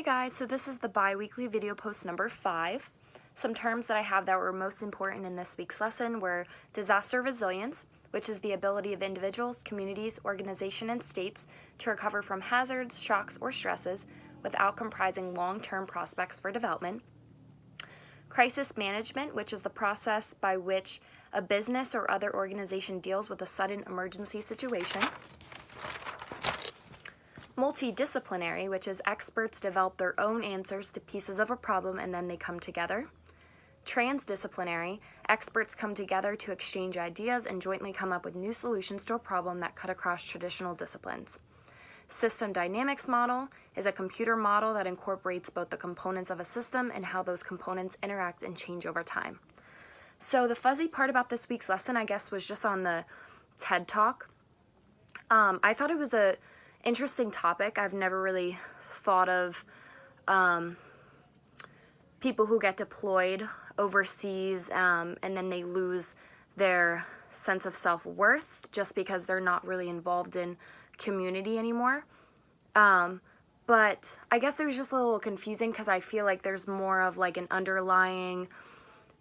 Hey guys, so this is the bi-weekly video post number 5. Some terms that I have that were most important in this week's lesson were disaster resilience, which is the ability of individuals, communities, organizations, and states to recover from hazards, shocks, or stresses without comprising long-term prospects for development. Crisis management, which is the process by which a business or other organization deals with a sudden emergency situation. Multidisciplinary, which is experts develop their own answers to pieces of a problem and then they come together. Transdisciplinary, experts come together to exchange ideas and jointly come up with new solutions to a problem that cut across traditional disciplines. System dynamics model is a computer model that incorporates both the components of a system and how those components interact and change over time. So the fuzzy part about this week's lesson, I guess, was just on the TED Talk. I thought it was a interesting topic. I've never really thought of people who get deployed overseas and then they lose their sense of self-worth just because they're not really involved in community anymore. But I guess it was just a little confusing because I feel like there's more of like an underlying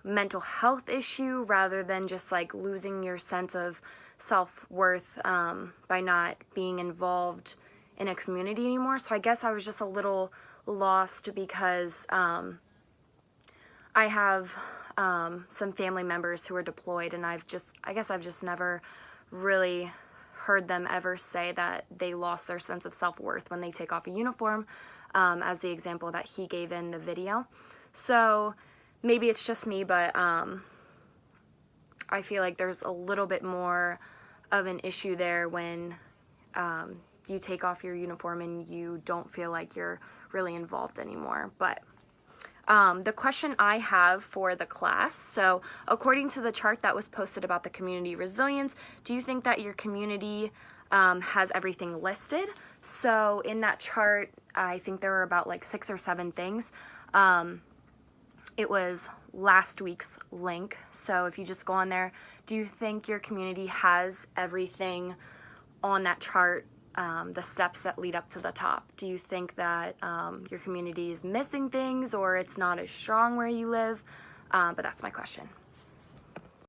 mental health issue rather than just like losing your sense of self-worth by not being involved in a community anymore. So I guess I was just a little lost because I have some family members who are deployed, and I guess I've just never really heard them ever say that they lost their sense of self-worth when they take off a uniform, as the example that he gave in the video. So maybe it's just me, but I feel like there's a little bit more of an issue there when you take off your uniform and you don't feel like you're really involved anymore. But the question I have for the class, so according to the chart that was posted about the community resilience, do you think that your community has everything listed? So in that chart, I think there were about like 6 or 7 things. It was last week's link, so if you just go on there, do you think your community has everything on that chart, the steps that lead up to the top? Do you think that your community is missing things or it's not as strong where you live? But that's my question.